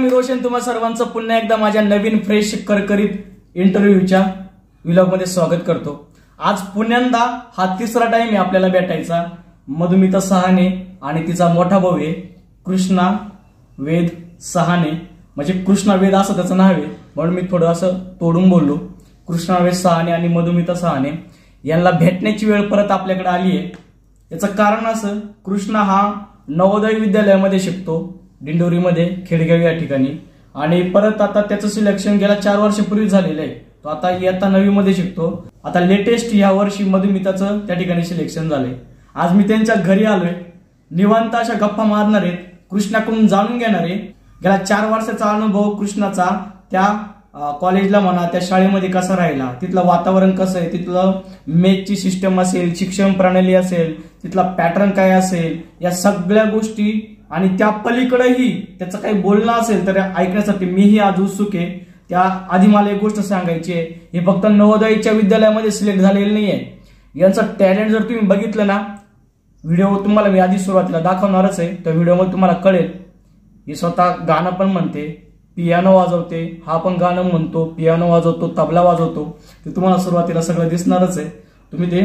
मी रोशन तुम्हा सर्वांचं पुन्हा एकदा माझ्या नवीन फ्रेश करकरीत इंटरव्ह्यूच्या व्लॉगमध्ये स्वागत करतो। आज पुण्यांदा हा तिसरा टाइम आहे आपल्याला भेटायचा। मधुमिता सहाने आणि तिचा मोठा भाऊ आहे कृष्णा वेद सहाने, म्हणजे कृष्णा वेद असं त्याचं नाव आहे म्हणून मी थोडं असं तोडून बोललो। कृष्णा वेद सहाने आणि मधुमिता सहाने यांना भेटण्याची वेळ परत आपल्याकडे आली आहे। याचं कारण असं, कृष्णा हा नवोदय विद्यालयामध्ये शिकतो दिंडोरीमध्ये खेडगाव या ठिकाणी, आणि परत आता त्याचं सिलेक्शन गेल्या 4 वर्षापूर्वी झालेलं आहे। तो आता इयत्ता 9वी मध्ये शिकतो। आता लेटेस्ट या वर्षी मधुमिताचं त्या ठिकाणी सिलेक्शन झालंय। आज मी त्यांच्या घरी आलोय, निवांत अशा गप्पा मारणार आहे, कृष्णाकडून जाणून घेणार आहे गेल्या 4 वर्षाचा अनुभव कृष्णाचा त्या कॉलेजला म्हणा त्या शाळेमध्ये कसा राहिला, तिथलं वातावरण कसं आहे, तिथलं मेथची सिस्टम असेल, शिक्षण प्रणाली असेल, तिथला पॅटर्न काय असेल, या सगळ्या गोष्टी आणि त्या पलीकडेही त्याचं काही बोलणं असेल तर ऐकण्यासाठी मीही आज उत्सुक आहे। त्या आधी मला एक गोष्ट सांगायची आहे, हे फक्त नवोदयच्या विद्यालयामध्ये सिलेक्ट झालेलं नाहीये, यांचं टॅलेंट जर तुम्ही बघितलं ना, व्हिडिओ तुम्हाला मी आधी सुरुवातीला दाखवणारच आहे, त्या व्हिडिओमध्ये तुम्हाला कळेल। ही स्वतः गाणं पण म्हणते, पियानो वाजवते, हा पण गाणं म्हणतो, पियानो वाजवतो, तबला वाजवतो, ते तुम्हाला सुरुवातीला सगळं दिसणारच आहे, तुम्ही ते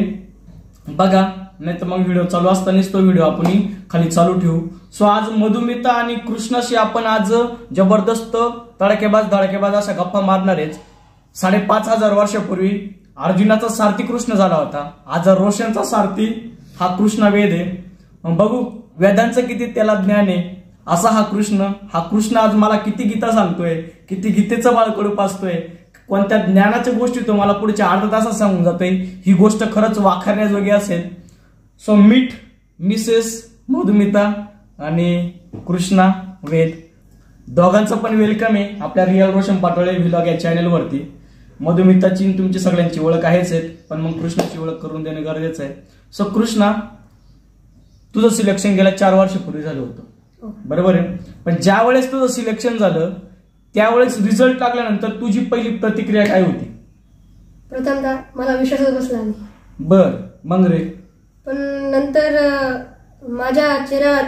बघा। नाही तर मग व्हिडिओ चालू असतानाच तो व्हिडिओ आपण खाली चालू ठेवू। सो आज मधुमिता आणि कृष्णाशी आपण आज जबरदस्त धडकेबाज अशा गप्पा मारणार आहेत। 5,500 वर्षापूर्वी अर्जुनाचा सारथी कृष्ण झाला होता, आज रोशनचा सारथी हा कृष्णा वेद आहे। मग बघू वेदांचं किती त्याला ज्ञान आहे असा हा कृष्ण आज मला किती गीता सांगतोय, किती गीतेचं बाळकडू पाचतोय, कोणत्या ज्ञानाच्या गोष्टी तो मला पुढच्या अर्धा तासात सांगून जातोय, ही गोष्ट खरंच वाखाणण्याजोगी असेल। सो मीट मिसेस मधुमिता आणि कृष्णा वेद, दोघांचं पण वेलकम आहे आपल्या रिअल रोशन पाटोळे व्लॉग या चॅनलवरती। मधुमिताची तुमची सगळ्यांची ओळख आहेच आहे, पण मग कृष्णाची ओळख करून देणं गरजेचं आहे। सो कृष्णा, तुझं सिलेक्शन गेल्या 4 वर्षापूर्वी झालं होतं, बरोबर आहे, पण ज्या वेळेस तुझं सिलेक्शन झालं त्यावेळेस रिझल्ट लागल्यानंतर तुझी पहिली प्रतिक्रिया काय होती? प्रथमतः मला विश्वासच बसला नाही। बर, मग रे? पण नंतर माझ्या चेहऱ्यावर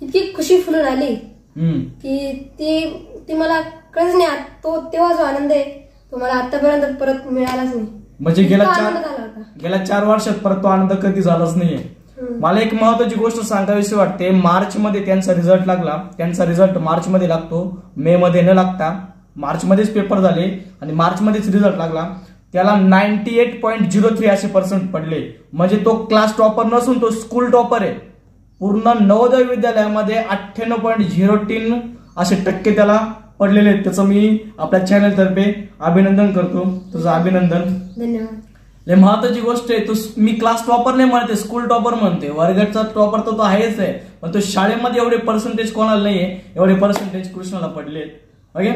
इतकी खुशी फुलून आली की ती मला कळच नाही, तो तेव्हा जो आनंद आहे तो मला आतापर्यंत परत मिळालाच नाही। म्हणजे गेल्या 4 वर्षात परत तो आनंद कधी झालाच नाहीये। मला एक महत्वाची गोष्ट सांगावीशी वाटते, मार्च मध्ये त्यांचा रिझल्ट लागला, त्यांचा रिझल्ट मार्च मध्ये लागतो, मे मध्ये न लागता मार्च मध्येच पेपर झाले आणि मार्च मध्येच रिझल्ट लागला। त्याला 98.03 असे % पडले, म्हणजे तो क्लास टॉपर नसून तो स्कूल टॉपर आहे। पूर्ण नवोदय विद्यालयामध्ये 98.03 असे टक्के त्याला पडलेले आहेत। त्याचं मी आपल्या चॅनल तर्फे अभिनंदन करतो, तुझं अभिनंदन, धन्यवाद। लय महत्वाची गोष्ट आहे, तो मी क्लास टॉपर नाही म्हणते, स्कूल टॉपर म्हणते। वर्गाचा टॉपर तो आहेच आहे, पण तो शाळेमध्ये एवढे पर्सेंटेज कोणाला नाहीये, एवढे पर्सेंटेज कृष्णाला पडले। ओके,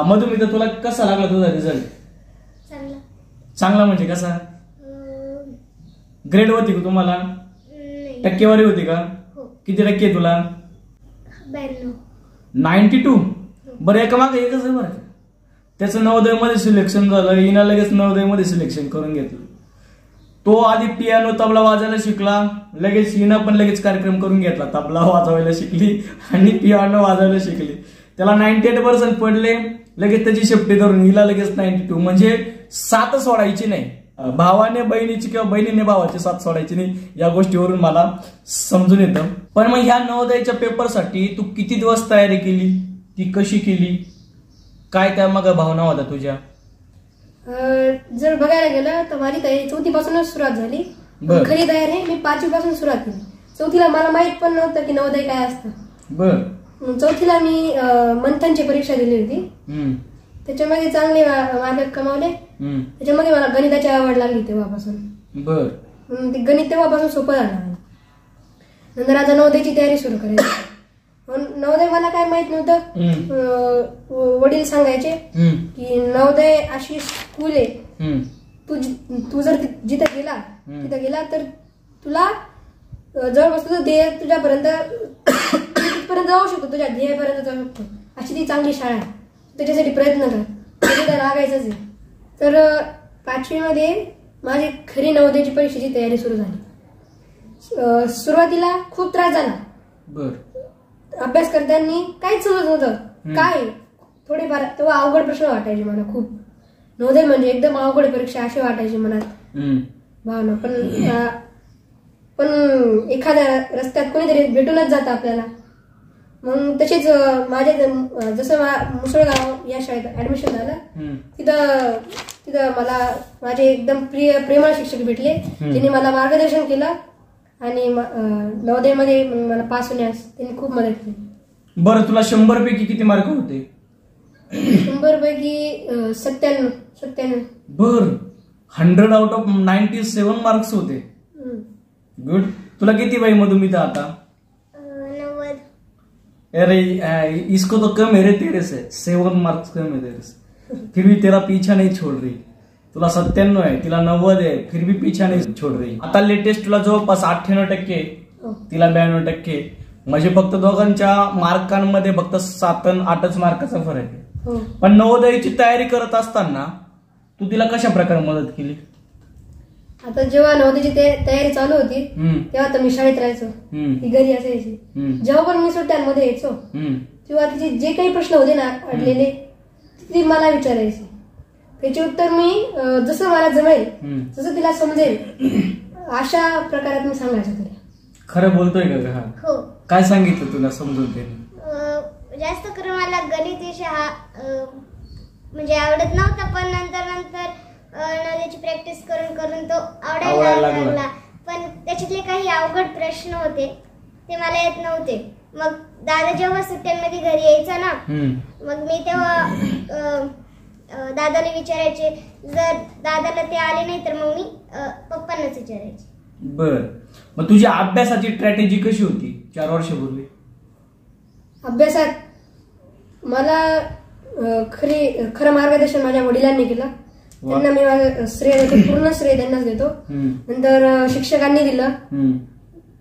मधुमिता तुला कसा लागला तुझा रिझल्ट? चांगला म्हणजे कसा? ग्रेड होती का तुम्हाला? टक्केवारी होती का? किती टक्के तुला? 92। बरं, एका मागे एकच आहे बरं, त्याचं नवोदय मध्ये सिलेक्शन झालं, हिना लगेच नवोदय मध्ये सिलेक्शन करून घेतलं। तो आधी पियानो तबला वाजायला शिकला, लगेच हिना पण लगेच कार्यक्रम करून घेतला, तबला वाजवायला शिकली आणि पियानो वाजवायला शिकली। त्याला 98% पडले, लगेच त्याची शेपटी धरून हिला लगेच 92, म्हणजे 7 सोडायची नाही। भावाने बहिणीची किंवा बहिणीने भावाची 7 सोडायची नाही, या गोष्टीवरून मला समजून येतं। पण मग ह्या नवोदयच्या पेपरसाठी तू किती दिवस तयारी केली, ती कशी केली, काय त्या मग भावना होता तुझ्या? जर बघायला गेलं तर माझी तयारी 4थी पासूनच सुरुवात झाली। खरी तयारी मी 5वी पासून सुरुवात केली। 4थीला मला माहित पण नव्हतं की नवोदय काय असतं। बर, 4थीला मी मंथनची परीक्षा दिली होती, त्याच्यामध्ये चांगले मार्क कमावले, त्याच्यामध्ये मला गणिताची आवड लागली तेव्हापासून। बर, ते गणित तेव्हापासून सोपं झालं मला। नंतर आता नवोदयची तयारी सुरू करायची। नवोदय मला काय माहित नव्हतं, वडील सांगायचे की नवोदय अशी स्कूल आहे, तू जर जिथं गेला तर तुला जवळपास तुझं ध्येय तुझ्यापर्यंत जाऊ शकतो, तुझ्या ध्येयापर्यंत जाऊ शकतो, अशी ती चांगली शाळा आहे, त्याच्यासाठी प्रयत्न कर, तिथं लागायचंच आहे। तर 5वी मध्ये माझी खरी नवोदयची परीक्षेची तयारी सुरू झाली। सुरुवातीला खूप त्रास झाला, अभ्यास करताना काहीच समजत नव्हतं, काय थोडेफार तेव्हा अवघड प्रश्न वाटायचे मला खूप. नवोदय म्हणजे एकदम अवघड परीक्षा अशी वाटायची मनात भावना. पण एखाद्या रस्त्यात कोणीतरी भेटूनच जातं आपल्याला. मग तसेच माझे जसं मुसळगाव या शाळेत ऍडमिशन झालं तिथं मला माझे एकदम प्रेमळ शिक्षक भेटले, त्यांनी मला मार्गदर्शन केलं आणि नवोदयमध्ये मला पास होण्यास त्यांनी खूप मदत केली. बरं, तुला 100 पैकी किती मार्क होते? 100 पैकी 97. बर, 100 आउट ऑफ 97 मार्क्स होते. गुड. तुला किती बाई मधुमिता आता? 90. अरे इसको तो कम है रे तेरे से, 7 मार्क्स कम है तेरे से, फिर भी तेरा पीछा नहीं छोड़ रही. तुला 97 आहे, तिला 90 आहे, फिर भी पीछा नाही छोड़ रही. आता लेटेस्ट तुला जवळपास 98%, तिला 92%. म्हणजे फक्त दोघांच्या मार्कांमध्ये फक्त 7 आणि 8 मार्काचा फरक आहे. पण नवोदयची तयारी करत असताना तू तिला कशा प्रकारे मदत केली? आता जेव्हा नवोदयची तयारी चालू होती तेव्हा तर मी शाळेत राहायचो, ती घरी असायची. जेव्हा पण मी सुट्ट्यांमध्ये यायचो तेव्हा तिचे जे काही प्रश्न होते ना अडलेले ती मला विचारायची. त्याचे उत्तर मी जसं मला जमेल जसं तिला समजेल अशा प्रकारात मी सांगायचं तिला. खरं बोलतोय का? हो. काय सांगितलं तुला समजून ते? जास्त करून मला गणित विषय हा म्हणजे आवडत नव्हता, पण नंतर नवोदयची प्रॅक्टिस करून तो आवडायला लागला. पण त्याच्यातले काही अवघड प्रश्न होते ते मला येत नव्हते. मग दादा जेव्हा सुट्ट्यांमध्ये घरी यायचा ना, मग मी तेव्हा दादाला विचारायचे. जर दादाला ते आले नाही तर मग मी पप्पांनाच विचारायचे. बर, मग तुझी अभ्यासाची स्ट्रॅटेजी कशी होती 4 वर्षापूर्वी? अभ्यासात मला खरं मार्गदर्शन माझ्या वडिलांनी केलं. त्यांना मी माझं श्रेय देतो, पूर्ण श्रेय त्यांनाच देतो. नंतर शिक्षकांनी दिलं,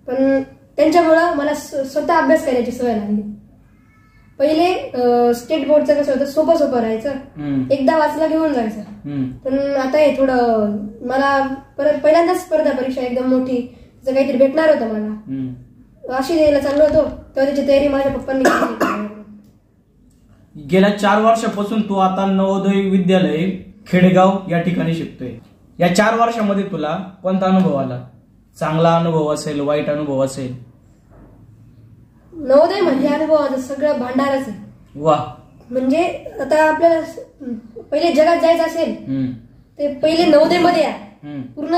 पण त्यांच्यामुळं मला स्वतः अभ्यास करायची सवय लागली. पहिले स्टेट बोर्डचं कसं होतं, सोपं राहायचं, एकदा वाचला घेऊन जायचं. पण आता हे थोडं मला परत पहिल्यांदाच स्पर्धा परीक्षा एकदम मोठी जर काहीतरी भेटणार होतं मला, अशी द्यायला चाललो होतो तेव्हा त्याची तयारी माझ्या पप्पांनी केली. गेल्या 4 वर्षापासून तू आता नवोदय विद्यालय खेडेगाव या ठिकाणी शिकतोय. या 4 वर्षामध्ये तुला कोणता अनुभव आला? चांगला अनुभव असेल, वाईट अनुभव असेल? नवोदय म्हणजे अनुभवाचं सगळं भांडारच आहे. वा. म्हणजे आता आपल्याला पहिले जगात जायचं असेल ते पहिले नवोदयमध्ये या. पूर्ण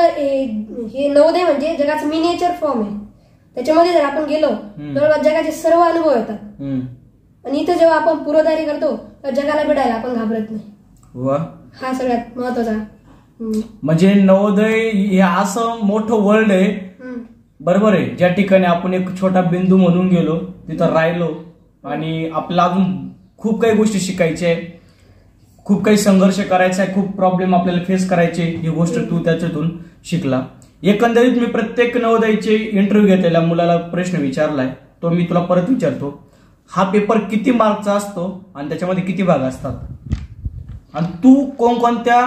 हे नवोदय म्हणजे जगाचं मिनिएचर फॉर्म आहे. त्याच्यामध्ये जर आपण गेलो तर जगाचे सर्व अनुभव येतात. आणि इथं जेव्हा आपण पूर्वतयारी करतो तर जगाला भेटायला आपण घाबरत नाही. वा. हा सगळ्यात महत्वाचा. म्हणजे नवोदय हे असं मोठं वर्ल्ड आहे, बरोबर आहे, ज्या ठिकाणी आपण एक छोटा बिंदू म्हणून गेलो, तिथं राहिलो आणि आपल्याला अजून खूप काही गोष्टी शिकायच्या आहे, खूप काही संघर्ष करायचा आहे, खूप प्रॉब्लेम आपल्याला फेस करायचे. ही गोष्ट तू त्याच्यातून शिकला. एकंदरीत मी प्रत्येक नवोदयचे इंटरव्ह्यू घेतलेल्या मुलाला प्रश्न विचारलाय, तो मी तुला परत विचारतो. हा पेपर किती मार्कचा असतो आणि त्याच्यामध्ये किती भाग असतात? आणि तू कोणकोणत्या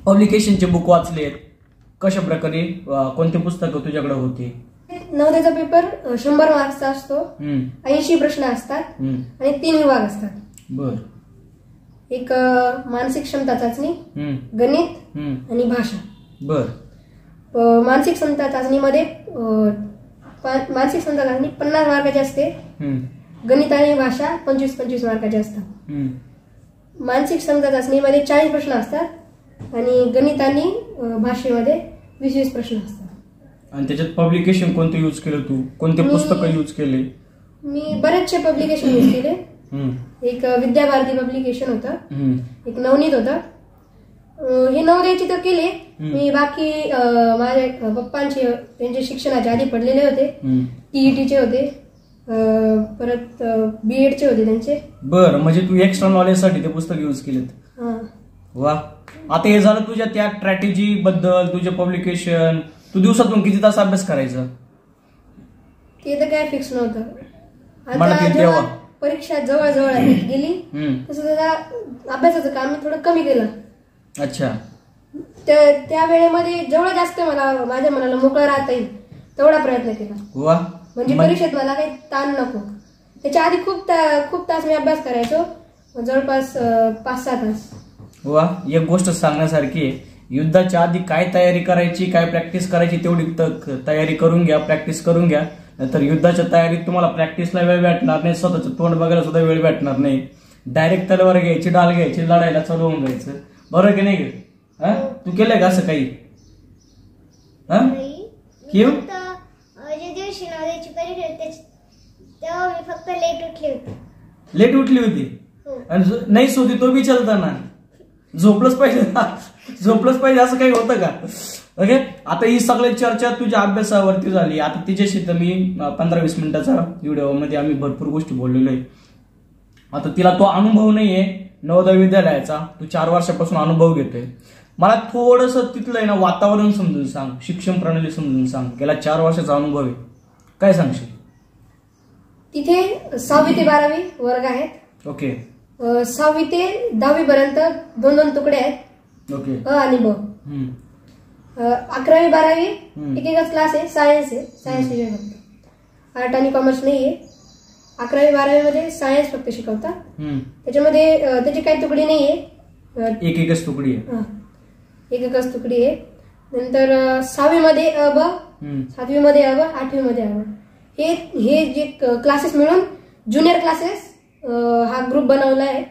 पब्लिकेशनचे बुक वाचले आहेत? कशा प्रकारे कोणते पुस्तकं तुझ्याकडे होते? नवोदयचा पेपर 100 मार्क्सचा असतो. 80 प्रश्न असतात आणि 3 विभाग असतात. बर. एक मानसिक क्षमता चाचणी, गणित आणि भाषा. बर. मानसिक क्षमता चाचणीमध्ये 50 मार्काची असते. गणित आणि भाषा 25 मार्काचे असतात. मानसिक क्षमता चाचणीमध्ये 40 प्रश्न असतात आणि गणित आणि भाषेमध्ये 20 प्रश्न असतात. आणि त्याच्यात पब्लिकेशन कोणते यूज केलं तू? कोणते पुस्तक यूज केले? मी बरेचसे पब्लिकेशन यूज केले. एक विद्याभारती पब्लिकेशन होतं, एक नवनीत होतं. हे नवोदयचे तर केले मी. बाकी माझ्या पप्पांचे त्यांचे शिक्षणाच्या आधी पडलेले होते, टीईटीचे होते, परत बीएडचे होते त्यांचे. बर. म्हणजे तू एक्स्ट्रा नॉलेज साठी ते पुस्तक यूज केलेत. वा. आता हे झालं तुझ्या त्या स्ट्रॅटेजी बद्दल, तुझे पब्लिकेशन. तू दिवसातून किती तास अभ्यास करायचा? ते तर काय फिक्स नव्हतं. आता जेव्हा परीक्षा जवळ गेली तसं त्याचा अभ्यासाचं काम मी थोडं कमी केलं. अच्छा. त्या वेळेमध्ये जेवढं जास्त मला माझ्या मनाला मोकळं राहता येईल तेवढा प्रयत्न केला. वा. म्हणजे परीक्षेत मला काही ताण नको. त्याच्या आधी खूप तास मी अभ्यास करायचो, जवळपास 5-6 तास. वा, एक गोष्ट सांगण्यासारखी आहे, युद्धाच्या आधी काय तयारी करायची, काय प्रॅक्टिस करायची तेवढी तयारी करून घ्या, प्रॅक्टिस करून घ्या. नंतर युद्धाच्या तयारीत तुम्हाला प्रॅक्टिसला वेळ भेटणार नाही, स्वतःचं तोंड बघायला सुद्धा वेळ भेटणार नाही. डायरेक्ट तलवार घ्यायची, डाल घ्यायची, लढायला चालू होऊन जायचं. बरोबर की नाही? तू केलंय का असं काही? जे दिवशी नवोदयाची परीक्षा होती तेव्हा मी फक्त लेट उठली होती. लेट उठली होती? आणि नाहीच होती तो बी चालताना झोपलंच पाहिजे असं काही होतं का? ओके, आता ही सगळी चर्चा तुझ्या अभ्यासावरती झाली. आता तिच्याशी तर मी 15-20 मिनिटाचा व्हिडिओमध्ये आम्ही भरपूर गोष्टी बोललेलो आहे. आता तिला तो अनुभव नाहीये नवोदय विद्यालयाचा, तू 4 वर्षापासून अनुभव घेतोय. मला थोडंसं तिथलं आहे ना वातावरण समजून सांग, शिक्षण प्रणाली समजून सांग. गेला 4 वर्षाचा अनुभव आहे, काय सांगशील? तिथे 6वी ते 12वी वर्ग आहेत. ओके. 6वी ते 10वी पर्यंत 2-2 तुकडे आहेत. ओके. अ आणि ब. 11वी 12वी एक क्लास आहे, सायन्स आहे, सायन्स विषय फक्त, आर्ट आणि कॉमर्स नाहीये. 11वी 12वी मध्ये सायन्स फक्त शिकवतात. त्याच्यामध्ये त्याची काही तुकडी नाहीये, एकच तुकडी आहे. एकच तुकडी आहे. नंतर 6वी मध्ये अ ब, 7वी मध्ये अ ब, 8वी मध्ये अ ब. हे जे क्लासेस मिळून ज्युनियर क्लासेस हा ग्रुप बनवला आहे,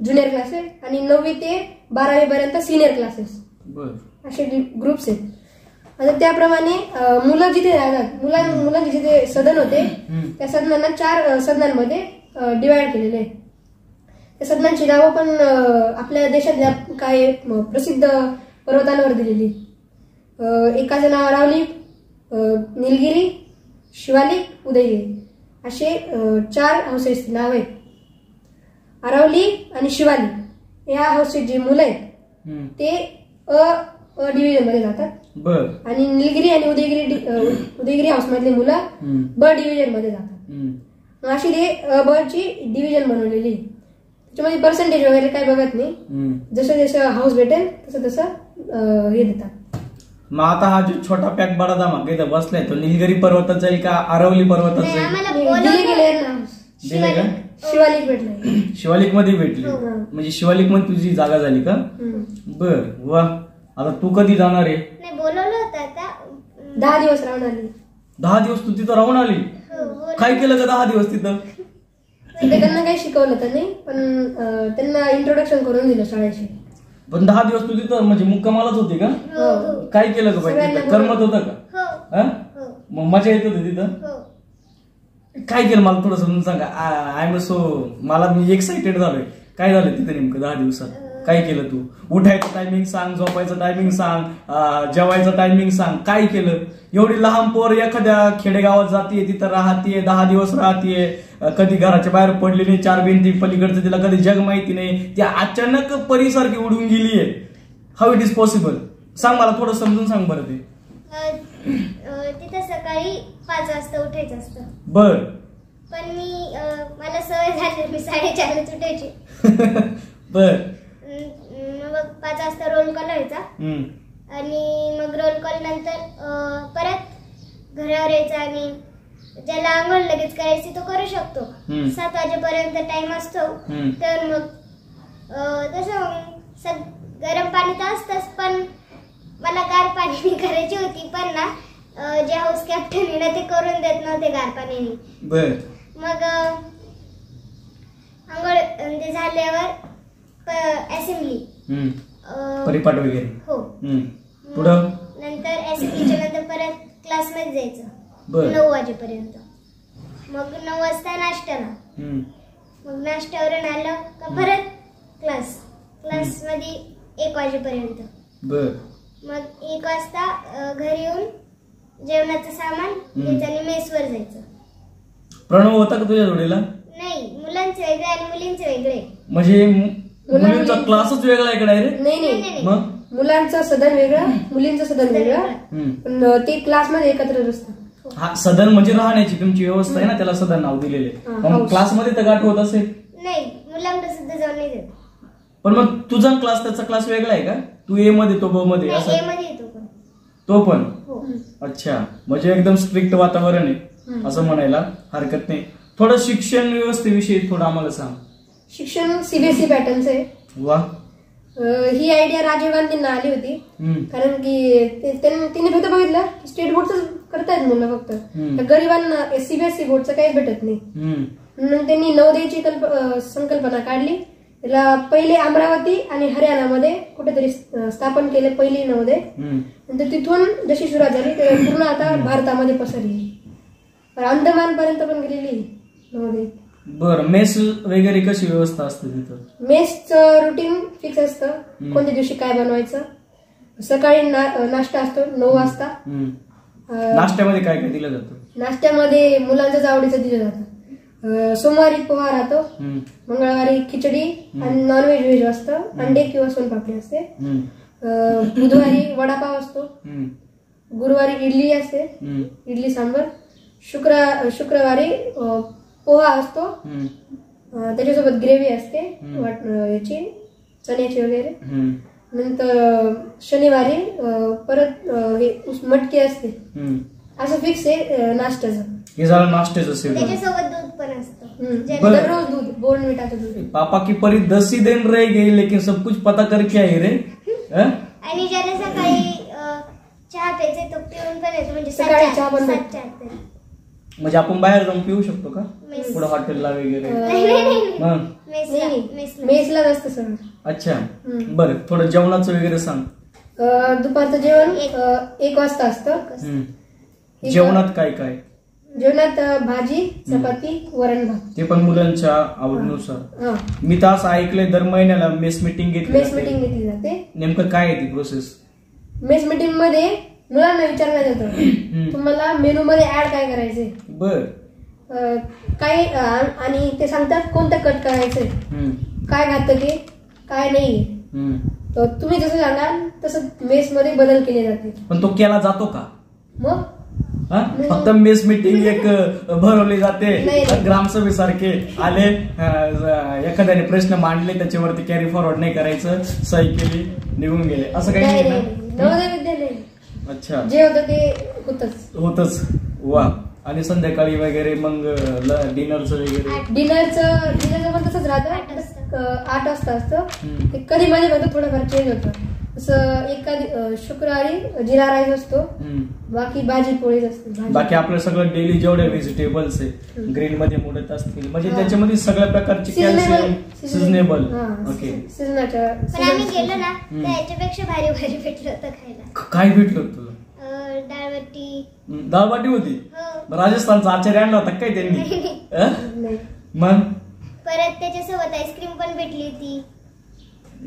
ज्युनियर क्लासेस. आणि 9वी ते 12वी पर्यंत सिनियर क्लासेस, असे ग्रुप्स आहेत. आता त्याप्रमाणे मुलं जिथे राहतात, मुलांचे जिथे सदन होते त्या सदनांना 4 सदनांमध्ये डिवाइड केलेले आहे. त्या सदनांची नावं पण आपल्या देशातल्या काही प्रसिद्ध पर्वतांवर दिलेली. एकाचं नाव अरावली, निलगिरी, शिवालिक, उदयगिरी असे 4 हाऊसेस नाव आहेत. अरावली आणि शिवालिक या हाऊसेस जे मुलं आहेत ते अ डिव्हिजन मध्ये जातात. आणि निलगिरी आणि उदयगिरी हाऊस मधली मुलं ब डिव्हिजन मध्ये जातात. अशी ते अ ब ची डिव्हिजन बनवलेली. त्याच्यामध्ये पर्सेंटेज वगैरे काय बघत नाही, जसं जसं हाऊस भेटेल तसं हे देतात. मग आता हा जो छोटा पॅक बडा दामा इथं बसलाय तो निलगिरी पर्वतात जाईल का अरावली पर्वतात जाईल? शिवालिक भेटलं. शिवालिक मध्ये भेटली, म्हणजे शिवालिक मध्ये तुझी जागा झाली का? बर, वा. आता तू कधी जाणार आहे? बोलवलं होतं आता 10 दिवस राहून आली. 10 दिवस तू तिथं राहून आली? काय केलं का 10 दिवस तिथं? त्यांना काही शिकवलं तर नाही, पण त्यांना इंट्रोडक्शन करून दिलं शाळेशी. पण 10 दिवस तू तिथं म्हणजे मुक्कामालाच होती का? काय केलं का बाई? करमत होतं का? मग मजा येत होती तिथं? काय केलं मला थोडं समजून सांगा. आय एम सो, मला मी एक्साइटेड झालोय. काय झालं तिथे नेमकं 10 दिवसात? काय केलं तू? उठायचं टायमिंग सांग, झोपायचं टायमिंग सांग, जेवायचं टायमिंग सांग, काय केलं? एवढी लहान पोर एखाद्या खेडेगावात जातीये, तिथं राहतीये, 10 दिवस राहतीये, कधी घराच्या बाहेर पडली नाही, 4 भिंती पलीकडचं तिला कधी जग माहिती नाही, ती अचानक परीसारखी उडून गेलीये. How it is possible? सांग मला थोडं समजून सांग बरं ते. तिथं सकाळी 5 वाजता उठायचं असतं. बर. पण मला सवय झाली, मी 4:30 उठायची. बर. मग 5 वाजता रोल कॉल व्हायचा आणि मग रोल कॉल नंतर परत घरावर यायचा आणि ज्याला आंघोळ लगेच करायची तो करू शकतो. 7 वाजेपर्यंत टाइम असतो. तर मग तसं गरम पाणी तर असतंच, पण मला गार पाणी करायची होती, पण ना जे हाऊस कॅप्टन ना ते करून देत नव्हते गार पाण्याने. मग आंघोळ ते झाल्यावर असेंब्ली, परिपाठ वगैरे. हो. पुढं नंतर असेंब्लीच्या नंतर परत क्लासमध्ये जायचं 9 वाजेपर्यंत. मग 9 वाजता नाश्त्याला, मग नाश्त्यावरून आलं का परत क्लासमध्ये 1 वाजेपर्यंत. मग 1 वाजता घरी येऊन जेवणाचं सामान घ्यायचं आणि मेसवर जायचं. प्रणव होता का तुझ्या जोडीला? नाही, मुलांचे वेगळे आणि मुलींचे वेगळे. म्हणजे मुलींचा क्लासच वेगळा आहे का डायरेक्ट? नाही, मग मुलांचं सदन वेगळं, मुलींचं सदन वेगळं, पण ते क्लासमध्ये एकत्र असतात. हा, सदन म्हणजे राहण्याची तुमची व्यवस्था आहे ना, त्याला सदन नाव दिलेले. मग क्लासमध्ये तर गाठ होत असेल? नाही, मुलांकडे सुद्धा जाऊन नाही देत. पण मग तुझा क्लास त्याचा क्लास वेगळा आहे का? तू ए मध्ये, तो ब मध्ये? ए मध्ये येतो तो पण. अच्छा, म्हणजे एकदम स्ट्रिक्ट वातावरण आहे असं म्हणायला हरकत नाही. थोडं शिक्षण व्यवस्थेविषयी थोडं आम्हाला सांग. शिक्षण सीबीएसई पॅटर्नचं आहे. वा. ही आयडिया राजीव गांधींना आली होती, कारण की तिने फक्त बघितलं स्टेट बोर्डच करतायत मुलं, फक्त तर गरिबांना सीबीएसई बोर्डचं काहीच भेटत नाही. म्हणून त्यांनी नवोदयची संकल्पना काढली. त्याला पहिले अमरावती आणि हरियाणामध्ये कुठेतरी स्थापन केले पहिली नवोदय. नंतर तिथून जशी सुरुवात झाली ते पूर्ण आता भारतामध्ये पसरली, अंदमान पर्यंत पण गेलेली नवोदय. बरं, मेस वगैरे कशी व्यवस्था असते तिथं? मेसचं रुटीन फिक्स असतं, कोणत्या दिवशी काय बनवायचं. सकाळी नाश्ता असतो 9 वाजता. नाश्त्यामध्ये काय काय दिलं जातं? नाश्त्यामध्ये मुलांच्याच आवडीचं दिलं जातं. सोमवारी पोहा राहतो, मंगळवारी खिचडी आणि नॉनव्हेज व्हेज असतं, अंडे किंवा सोनपापडी असते. बुधवारी वडापाव असतो, गुरुवारी इडली असते, इडली सांबर. शुक्रवारी पोहा असतो, त्याच्यासोबत ग्रेव्ही असते याची चण्याची वगैरे. नंतर शनिवारी परत मटकी असते. असं फिक्स आहे नाश्त्याचं. हे झालं नाश्त्याचं सेवन. त्याच्यासोबत दूध पण असतं, दररोज दूध, बोर्नविटाचं दूध. पापा की परी 10 ही दिन रह गई लेकिन सब कुछ पता करके आई रे. आणि ज्याला सकाळी चहा प्यायचे तो पिऊन पण येतो, म्हणजे सकाळी चहा पण म्हणजे आपण बाहेर जाऊन पिऊ शकतो का पुढे हॉटेलला वगैरे? मेसला असतं सगळं. अच्छा, बरं. थोडं जेवणाचं वगैरे सांग. दुपारचं जेवण 1 वाजता असतं. जेवणात काय काय? जेवणात भाजी, चपाती, वरण भात. ते पण मुलांच्या आवडीनुसार. मी तर असं ऐकलंय दर महिन्याला मेस मीटिंग घेतली जाते. नेमकं काय आहे ती प्रोसेस? मेस मीटिंग मध्ये मुलांना विचारण्यात येतं तुम्हाला मेनू मध्ये ऍड काय करायचंय. बर. काय आणि ते सांगतात कोणतं कट करायचंय, काय घातलं ते काय नाही. तुम्ही जसं सांगाल तसं मेस मध्ये बदल केले जाते. पण तो केला जातो का मग? फक्त मेस मीटिंग एक भरवली जाते, ग्रामसभेसारखे आले, एखाद्याने प्रश्न मांडले त्याच्यावरती कॅरी फॉरवर्ड नाही करायचं, सही केली निघून गेले, असं काही नाही ना? नवोदय विद्यालय. अच्छा, जे होतं ते होतच. वा. आणि संध्याकाळी वगैरे मग डिनरचं वगैरे? डिनरचं पण तसंच राहतं, 8 वाजता असतं. कधी मध्ये फक्त थोडंफार चेंज होतं. असं एखादी शुक्रवारी जिरा राईस असतो, बाकी भाजी पोळीच असते. बाकी आपलं सगळं डेली जेवढे व्हेजिटेबल्स आहे ग्रीन मध्ये मोडत असतील, म्हणजे त्याच्यामध्ये सगळ्या प्रकारचे कॅल्शियम सिजनेबल. ओके. पण आम्ही गेलो ना त्याच्यापेक्षा भारी भारी भेटलं होतं खायला. काय भेटलं तुला? दालबाटी होती. राजस्थानचा आचार्य आणला होता काय त्यांनी? मग परत त्याच्यासोबत आईस्क्रीम पण भेटली होती.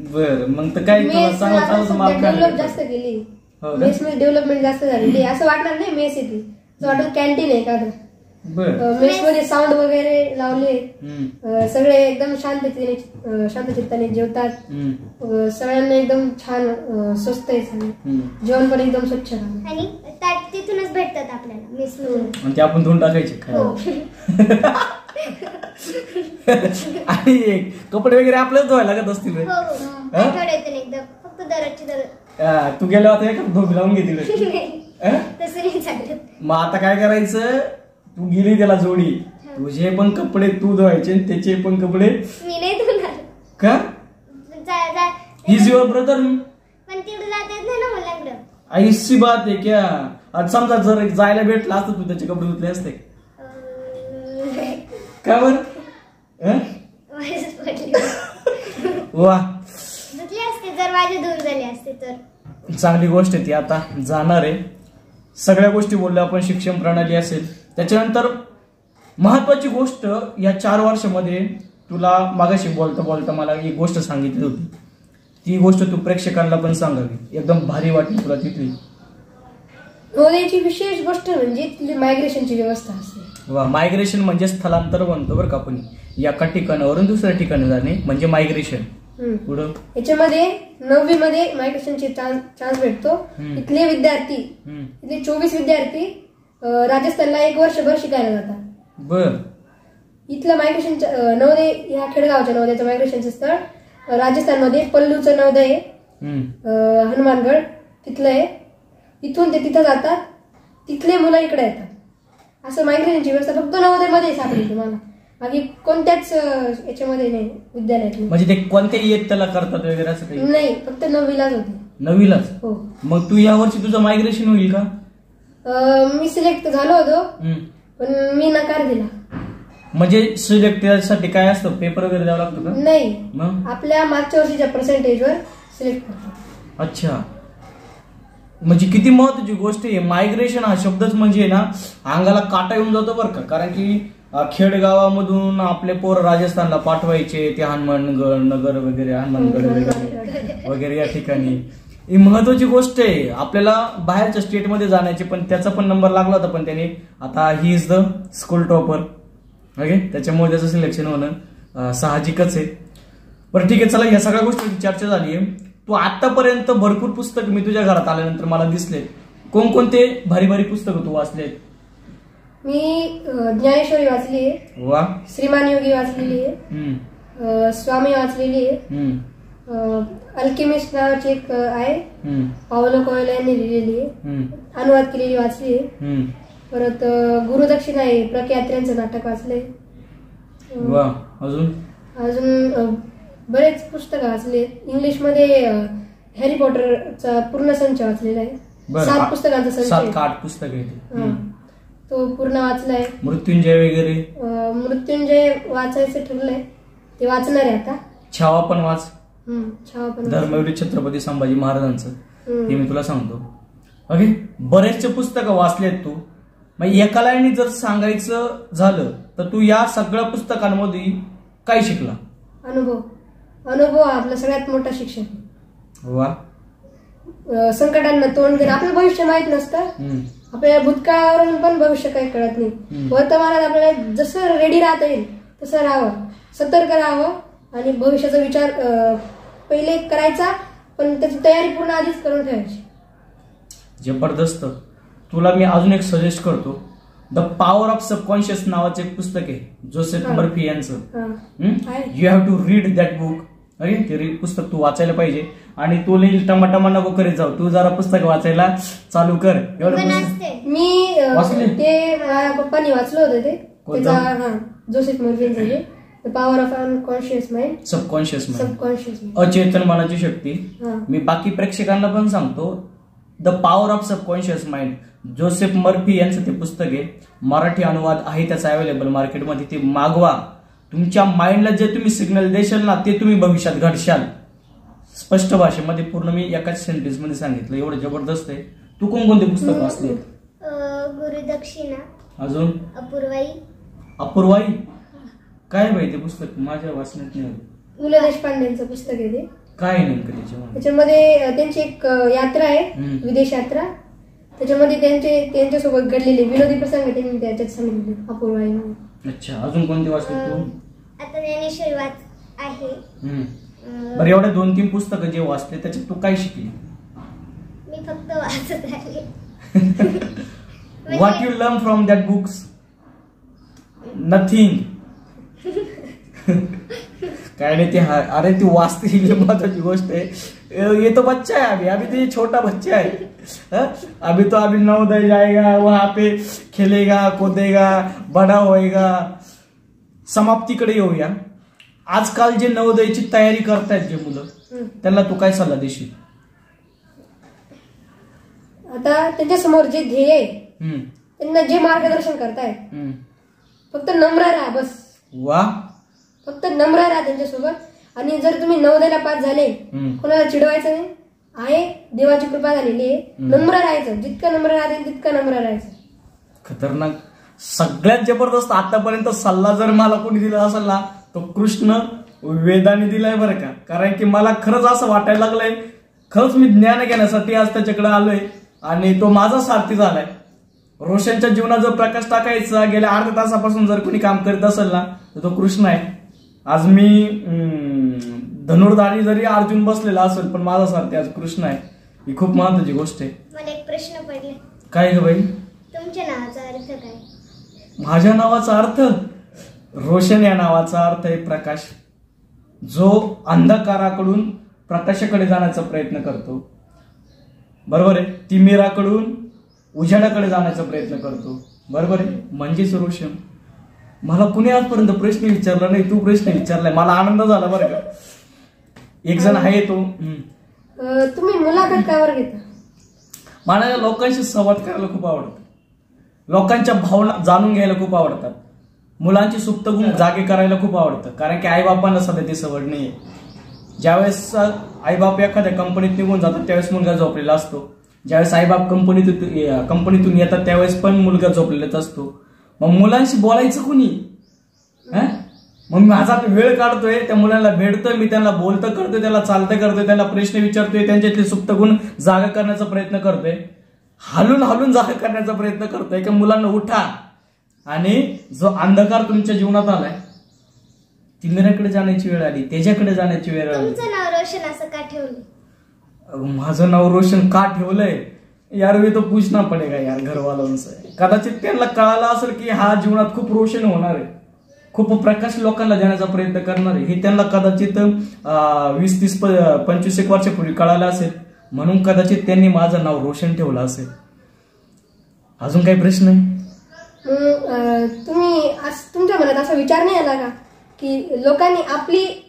बर, मग तर काय डेव्हलप जास्त केली, मेस मध्ये डेव्हलपमेंट जास्त झाली. असं वाटणार नाही मेस येते, असं वाटत कॅन्टीन आहे एखादं. मेस मध्ये साऊंड वगैरे लावले, सगळे एकदम शांत चित्ताने जेवतात. सगळ्यांना एकदम छान स्वस्त आहे सगळं, जेवण पण एकदम स्वच्छ. आणि तिथूनच भेटतात आपल्याला मेस मधून, ते आपण धुवून टाकायचे. आणि कपडे वगैरे आपल्याच धुवायला लागत असतील. फक्त दररोजची तू गेला होता का धोबी लावून घेतली? तसं नाही चालत. मग आता काय करायचं, तू गेली त्याला जोडी, तुझे पण कपडे तू धुवायचे त्याचे पण कपडे मी नाही धुणार का? Is your brother. पण तिकडे जात येत नाही ना मला इकडं. ऐसी बात आहे क्या? आज समजा जर जायला भेटला असतं तू त्याचे कपडे धुतले असते का? बर वा, धुतले असते जर माझे धुवून झाले असते तर. चांगली गोष्ट आहे ती. आता जाणार आहे. सगळ्या गोष्टी बोलल्या आपण, शिक्षण प्रणाली असेल. त्याच्यानंतर महत्वाची गोष्ट या 4 वर्षामध्ये तुला मागाशी बोलता बोलता मला एक गोष्ट सांगितली होती, ती गोष्ट तू प्रेक्षकांना पण सांगावी. एकदम भारी वाटली तुला तिथली. नवोदयची विशेष गोष्ट म्हणजे तिथली मायग्रेशनची व्यवस्था असते. वा, मायग्रेशन म्हणजे स्थलांतर म्हणतो बरं का आपण, एका ठिकाणावरून दुसऱ्या ठिकाणी जाणे म्हणजे मायग्रेशन. पुढं याच्यामध्ये 9वी मध्ये मायग्रेशनचे चान्स भेटतो. इथले विद्यार्थी, इथले 24 विद्यार्थी राजस्थानला 1 वर्षभर शिकायला जातात. बर. इथलं मायग्रेशन नवोदय, ह्या खेडगावच्या नवोदयाचं मायग्रेशनचं स्थळ राजस्थानमध्ये पल्लूचं नवोदय आहे, हनुमानगड तिथलं आहे. इथून ते तिथं जातात, तिथले मुलं इकडे येतात असं मायग्रेनची व्यवस्था फक्त नवोदयमध्ये सापडेल तुम्हाला, बाकी कोणत्याच याच्यामध्ये नाही, विद्यालयात म्हणजे ते कोणत्याही इयत्तेला करतात वगैरे असं काही नाही, फक्त 9वीलाच होते. 9वीलाच? हो. मग तू यावर्षी तुझं मायग्रेशन होईल का? मी सिलेक्ट झालो होतो, पण मी नकार दिला. म्हणजे सिलेक्ट साठी काय असतं, पेपर वगैरे द्यावा लागतो का? नाही, मग आपल्या मागच्या वर्षीच्या पर्सेंटेजवर सिलेक्ट करतो. अच्छा, म्हणजे किती महत्वाची गोष्ट आहे. मायग्रेशन हा शब्दच म्हणजे ना अंगाला काटा येऊन जातो बरं का. कारण की खेडगावामधून आपले पोर राजस्थानला पाठवायचे, ते हनुमानगड नगर वगैरे, हनुमानगड वगैरे या ठिकाणी. ही महत्वाची गोष्ट आहे आपल्याला बाहेरच्या स्टेटमध्ये जाण्याची. पण त्याचा पण नंबर लागला होता, पण त्याने आता he is the school topper. Okay, त्याच्यामुळे त्याचं सिलेक्शन होणं साहजिकच आहे. बरं ठीक आहे, चला या सगळ्या गोष्टींची चर्चा झाली आहे. तू आतापर्यंत भरपूर पुस्तक मी तुझ्या घरात आल्यानंतर मला दिसले. कोणकोणते भारी भारी पुस्तकं तू वाचलेत? मी ज्ञानेश्वरी वाचली आहे, वा, श्रीमान योगी वाचलेली आहे, स्वामी वाचलेली आहे, अल्केमिस्ट नावाची एक आहे, पावलो कोएल्हो यांनी लिहिलेली आहे, अनुवाद केलेली वाचली आहे. परत गुरुदक्षिणा आहे, प्रख्यात्र्यांचं नाटक वाचलंय. वा, अजून बरेच पुस्तकं वाचले. इंग्लिशमध्ये हॅरी पॉटरचा पूर्ण संच वाचलेला आहे. 7 पुस्तकांचा संच, 7 का 8 पुस्तक आहे, तो पूर्ण वाचलाय. मृत्युंजय वगैरे? मृत्युंजय वाचायचं ठरलंय, ते वाचणार आहे आता. छावा पण वाच. छावा पण, धर्मवीर छत्रपती संभाजी महाराजांचं, हे मी तुला सांगतो. ओके, बरेचसे पुस्तकं वाचलेत तू. मग एका लाईनी जर सांगायचं झालं तर तू या सगळ्या पुस्तकांमध्ये काय शिकला? अनुभव हा आपला सगळ्यात मोठा शिक्षक. वा, संकटांना तोंड देणं. आपलं भविष्य माहित नसतं, आपल्याला भूतकाळावरून पण भविष्य काही कळत नाही. वर्तमानात आपल्याला जसं रेडी राहता येईल तसं राहावं, सतर्क राहावं आणि भविष्याचा विचार पहिले करायचा, पण त्याची तयारी पूर्ण आधीच करून ठेवायची. जबरदस्त. तुला मी अजून एक सजेस्ट करतो, द पॉवर ऑफ सबकॉन्शियस नावाचं एक पुस्तक आहे, जोसेफ मर्फी यांचं. You have to read that book. अरे ते पुस्तक तू वाचायला पाहिजे. आणि तू लिहिल टमाटमा नको करीत जाऊ, तू जरा पुस्तक वाचायला चालू कर. मी ते पप्पांनी वाचलं होतं, ते त्याचा Joseph Murphy, the power of unconscious mind, subconscious mind, अचेतन मनाची शक्ती. मी बाकी प्रेक्षकांना पण सांगतो, the power of subconscious mind, Joseph Murphy यांचं ते पुस्तक आहे. मराठी अनुवाद आहे त्याचा अवेलेबल मार्केटमध्ये, ते मागवा. तुमच्या माइंडला जे तुम्ही सिग्नल देशाल ना, ते तुम्ही भविष्यात घडशाल. स्पष्ट भाषेमध्ये पूर्ण मी एकाच सेंटेन्स मध्ये सांगितलं, एवढं जबरदस्त आहे. तू कोणकोणते पुस्तक वाचले? गुरुदक्षिणा. अजून? अपूर्वाई. काय बाई ते पुस्तक? माझ्या वाचण्यात नाही. पु ल देशपांडेंचं पुस्तक आहे ते. काय नेमकं त्याच्यामध्ये? त्यांची एक यात्रा आहे, विदेश यात्रा. त्याच्यामध्ये त्यांच्यासोबत घडलेले विनोदी प्रसंग त्यांनी त्याच्यात सांगितले, अपूर्वाई. अच्छा, अजून कोणती वाचली तू? आता ज्ञानेश्वरी आहे. बरं, एवढे 2-3 पुस्तकं जे वाचले त्याच्यात तू काय शिकली? मी फक्त वाचत राहिले. What you learn from that books? Nothing. काय नाही ते. अरे तू वाचते ही महत्वाची गोष्ट आहे. ये तो बच्चा है, अभी तो ये छोटा बच्चा है. अभी नवोदय जाएगा, वहां पे खेलेगा, कूदेगा, बड़ा होएगा. समाप्तीकडे येऊया. आजकाल जे नवोदयची तयारी करतायत जे मुलं, त्यांना तू काय सल्ला देशील? आता त्यांच्या समोर जे ध्येय आहे, त्यांना जे मार्गदर्शन करतायत, फक्त नम्र राहा बस. वा, फक्त नम्र राहा त्यांच्यासोबत. आणि जर तुम्ही नवोदयला पास झाले, कोणाला चिडवायचं नाही. आहे देवाची कृपा झालेली आहे, नम्र राहायचं. जितकं नम्र राहते तितकं नम्र राहायचं. खतरनाक. सगळ्यात जबरदस्त आतापर्यंत सल्ला जर मला कोणी दिला असेल ना, तो कृष्ण वेदाने दिलाय बरं का. कारण की मला खरंच असं वाटायला लागलंय, खरंच मी ज्ञान घेण्यासाठी आज त्याच्याकडे आलोय आणि तो माझा सारथी झालाय. रोशनच्या जीवनात जर प्रकाश टाकायचा गेल्या अर्ध्या तासापासून जर कोणी काम करीत असेल ना, तर तो कृष्ण आहे. आज मी धनुर्धारी जरी अर्जुन बसलेला असेल, पण माझा सारथी आज कृष्ण आहे. ही खूप महत्वाची गोष्ट आहे. मला एक प्रश्न पडले. काय ग बाई? तुमच्या नावाचा अर्थ काय? माझ्या नावाचा अर्थ? रोशन या नावाचा अर्थ आहे प्रकाश. जो अंधकाराकडून प्रकाशाकडे जाण्याचा प्रयत्न करतो, बरोबर आहे. तिमिराकडून उजेडाकडे जाण्याचा प्रयत्न करतो. बरोबर आहे. म्हणजेच रोशन, मला कुणी आजपर्यंत प्रश्न विचारला नाही, तू प्रश्न विचारलाय, मला आनंद झाला बरं का. एक जण आहे तो. तुम्ही मुलाखत कावर घेता? मला लोकांशी संवाद करायला खूप आवडतं, लोकांच्या भावना जाणून घ्यायला खूप आवडतात, मुलांची सुप्त गुण जागे करायला खूप आवडतं. कारण की आईबापांना सध्या ती सवड नाहीये. ज्यावेळेस आईबाप एखाद्या कंपनीत निघून जातात त्यावेळेस मुलगा झोपलेला असतो, ज्यावेळेस आईबाप कंपनीतून येतात त्यावेळेस पण मुलगा झोपलेलाच असतो. मग मुलांशी बोलायचं कुणी? मग माझा वेळ काढतोय, त्या मुलांना भेटतोय, मी त्यांना बोलतं करतोय, त्याला चालतं करतोय, त्यांना प्रश्न विचारतोय, त्यांच्यातले सुप्त गुण जागा करण्याचा प्रयत्न करतोय, हालून जागा करण्याचा प्रयत्न करतोय की मुलांना उठा आणि जो अंधकार तुमच्या जीवनात आलाय, तिमिराकडे जाण्याची वेळ आली, त्याच्याकडे जाण्याची वेळ आली. तुमचं नाव रोशन असं का ठेवलं? माझं नाव रोशन का ठेवलंय यार, मी तो पूछना पडेगा यार घरवाल्यांचं. कदाचित त्यांना कळालं असेल की हा जीवनात खूप रोशन होणार आहे, खूप प्रकाश लोकांना देण्याचा प्रयत्न करणार आहे, हे त्यांना कदाचित 20, 30, 25 एक वर्षापूर्वी कळालं असेल, म्हणून कदाचित त्यांनी माझं नाव रोशन ठेवलं असेल. अजून काही प्रश्न आहे? तुम्ही तुमच्या मनात असा विचार नाही आला का की लोकांनी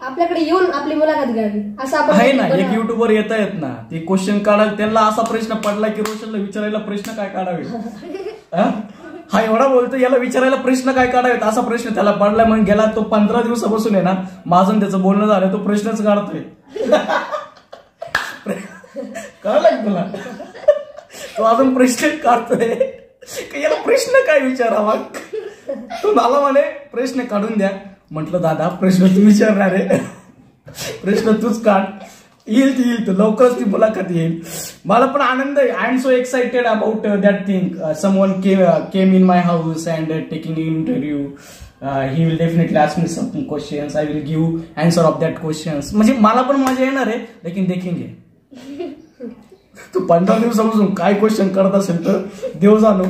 आपल्याकडे येऊन आपली मुलाखत घ्यावी असं आपण आहे ना? एक युट्यूबवर येत आहेत ना, ते क्वेश्चन काढायला, त्यांना असा प्रश्न पडला की रोशनला विचारायला प्रश्न काय काढावे, हा एवढा बोलतो, याला विचारायला प्रश्न काय काढावेत असा प्रश्न त्याला पडलाय. मग गेला तो 15 दिवसापासून आहे ना, माझं त्याचं बोलणं झालं, तो प्रश्नच काढतोय. कळलं तुला? तो अजून प्रश्न काढतोय की याला प्रश्न काय विचारावा. तो मला म्हणे प्रश्न काढून द्या. म्हटलं दादा प्रश्न तू विचारणार आहे, प्रश्न तूच काढ, येईल तो लवकरच ती मुलाखत येईल. मला पण आनंद आहे. I am so excited about that thing. Someone came in my house and taking interview. He will definitely ask me some questions, I will give answer of that questions. म्हणजे मला पण मजा येणार आहे, लेकिन देखेंगे. तू 15 दिवसापासून काय क्वेश्चन करत असेल तर देव जाणो.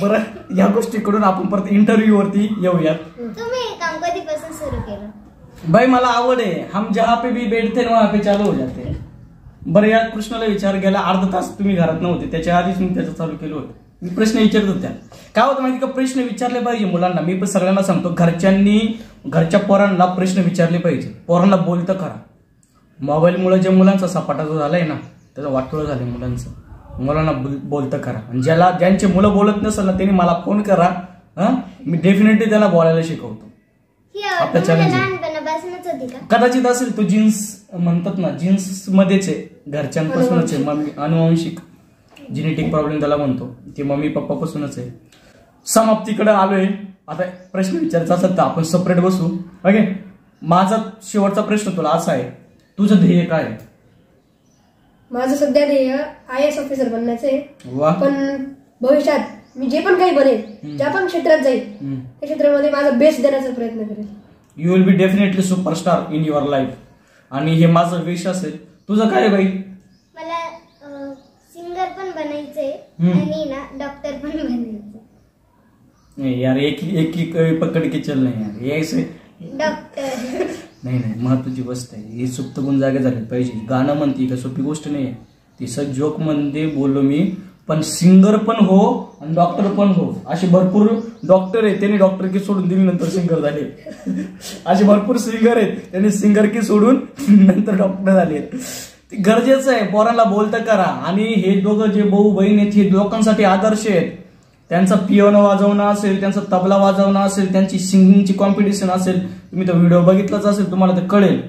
बरं, या गोष्टीकडून आपण परत इंटरव्ह्यू वरती येऊयात. तुम्ही काम कधीपासून सुरू केलं? भाई मला आवड आहे. हम जहाँ पे भी बैठते ना वहाँ पे चालू हो जाते. बरं, या प्रश्नाला विचार गेला अर्धा तास तुम्ही घरात नव्हते, त्याच्या आधीच मी त्याचं चालू केलं होतं. मी प्रश्न विचारत होत्या. काय होतं माहिती का, प्रश्न विचारले पाहिजे मुलांना. मी पण सगळ्यांना सांगतो, घरच्या पोरांना प्रश्न विचारले पाहिजे, पोरांना बोलतं करा. मोबाईलमुळे जे मुलांचा सपाटा जो झालाय ना, त्याचं वाटोळं झालंय मुलांचं. मुलांना बोलतं करा. ज्यांचे मुलं बोलत नसेल ना, त्यांनी मला फोन करा, मी डेफिनेटली त्यांना बोलायला शिकवतो. आपल्या लहानपणापासूनच होती का? कदाचित असेल, तो जीन्स म्हणतात ना, जीन्स मध्येच आहे, घरच्यांपासूनच आहे. मम्मी अनुवांशिक जेनेटिक प्रॉब्लेम त्याला म्हणतो, ते मम्मी पप्पापासूनच आहे. समाप्तीकडे आलोय. आता प्रश्न विचारायचा असेल तर आपण सेपरेट बसू. ओके, माझा शेवटचा प्रश्न तुला असा आहे, तुझं ध्येय काय आहे? माझं सध्या ध्येय IAS ऑफिसर बनण्याचं आहे. वा. पण भविष्यात मी जे पण काही बनेल, ज्या पण क्षेत्रात जाईल, त्या क्षेत्रामध्ये माझा बेस्ट देण्याचा प्रयत्न करेल. You will be definitely superstar in your life. आणि हे माझं विश असेल. तुझं काय बाई? मला सिंगर पण बनायचंय आणि ना डॉक्टर पण बनायचंय. नाही यार, एक पकड के चल नाही यार, यायचं डॉक्टर. नाही महत्वाची गोष्ट आहे ही. सुप्त गुण जागे झाले पाहिजे. गाणं म्हणते का सोपी गोष्ट नाही आहे ती. जोक मध्ये बोललो मी, पण सिंगर पण हो आणि डॉक्टर पण हो. असे भरपूर डॉक्टर आहेत, त्यांनी डॉक्टरकी सोडून दिली नंतर सिंगर झाले. असे भरपूर सिंगर आहेत, त्यांनी सिंगरकी सोडून नंतर डॉक्टर झाले. ते गरजेचं आहे. पोरांना बोलतं करा. आणि हे दोघं जे भाऊ बहीण आहेत हे लोकांसाठी आदर्श आहेत. त्यांचा पियानो वाजवणं असेल, त्यांचा तबला वाजवणं असेल, त्यांची सिंगिंगची कॉम्पिटिशन असेल, तुम्ही तो व्हिडिओ बघितलाच असेल, तुम्हाला ते कळेल.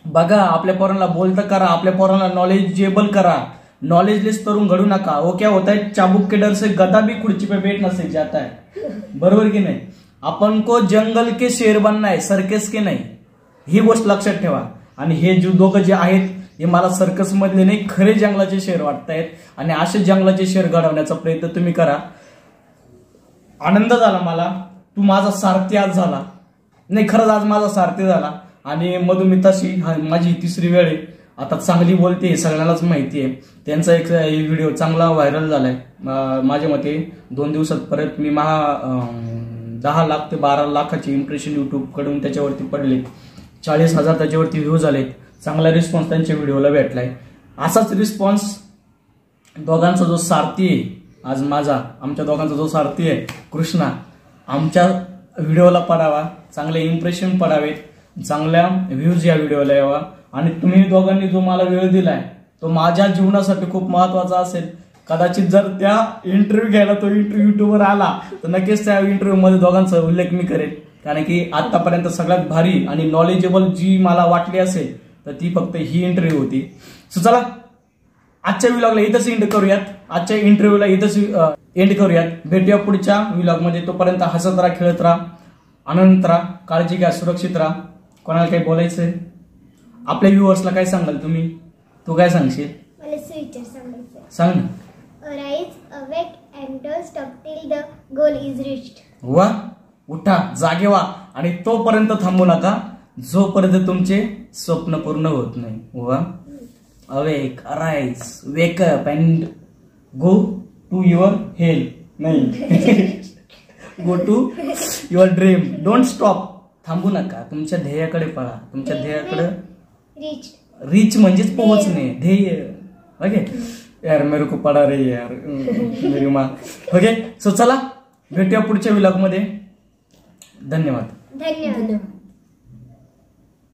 बघा, आपल्या पोरांना बोलतं करा, आपल्या पोरांना नॉलेजेबल करा. नॉलेजलेस तरुण घडू नका. वो क्या होता है, चाबुक के डर से गधा भी खुर्ची पे बैठ नहीं जाता है. बरोबर की नाही? आपण को जंगल के शेर बनना है, सर्कस के नाही. ही गोष्ट लक्षात ठेवा. आणि हे जे दोघं जे आहेत हे मला सर्कस मधले नाही, खरे जंगलाचे शेर वाटतायत. आणि असे जंगलाचे शेर घडवण्याचा प्रयत्न तुम्ही करा. आनंद झाला मला. तू माझा सारथी आज झाला. नाही, खरंच आज माझा सारथी झाला. आणि मधुमिताशी माझी 3री वेळ आहे. आता चांगली बोलते हे सगळ्यांनाच माहिती आहे. त्यांचा एक व्हिडिओ चांगला व्हायरल झालाय. माझ्या मते 2 दिवसात परत मी 10 लाख ते 12 लाखाची इम्प्रेशन युट्यूब कडून त्याच्यावरती पडले. 40,000 त्याच्यावरती व्ह्यूज आलेत. चांगला रिस्पॉन्स त्यांच्या व्हिडिओला भेटलाय. असाच रिस्पॉन्स दोघांचा जो सारथी आहे आज माझा आमच्या दोघांचा जो सारथी आहे कृष्णा, आमच्या व्हिडिओला पडावा, चांगले इम्प्रेशन पडावेत, चांगल्या व्ह्यूज या व्हिडिओला यावा आणि तुम्ही दोघांनी जो मला वेळ दिलाय तो माझ्या जीवनासाठी खूप महत्वाचा असेल. कदाचित जर त्या इंटरव्ह्यू घ्यायला तो इंटरव्ह्यू युट्यूबवर आला तर नक्कीच त्या इंटरव्ह्यू मध्ये दोघांचा उल्लेख मी करेन, कारण की आतापर्यंत सगळ्यात भारी आणि नॉलेजेबल जी मला वाटली असेल तर ती फक्त ही इंटरव्ह्यू होती. सो चला आजच्या व्लॉगला इथंच एंड करूयात, आजच्या इंटरव्ह्यूला इथंच एंड करूयात. भेटूया पुढच्या व्लॉगमध्ये. तोपर्यंत हसत राहा, खेळत राहा, आनंद राहा, काळजी घ्या, सुरक्षित राहा. कोणाला काही बोलायचंय? आपल्या व्ह्युअर्सला काय सांगाल तुम्ही? तू काय सांगशील? मला स्विचर सांगायचं. सांग ना. Arise, awake and don't stop till the goal is reached. वा, उठा, जागे व्हा आणि तोपर्यंत थांबू नका जोपर्यंत तुमचे स्वप्न पूर्ण होत नाही. वा, awake, arise, wake up and go to your hell. नाही, go to your dream. Don't stop. थांबू नका, तुमच्या ध्येयाकडे पळा. तुमच्या ध्येयाकडे रीच म्हणजेच पोहोचणे, ध्येय. ओके यार, मेरे को पडा रे यार मेरी माँ. ओके, सो चला भेटूया पुढच्या व्लॉग मध्ये. धन्यवाद. धन्यवाद.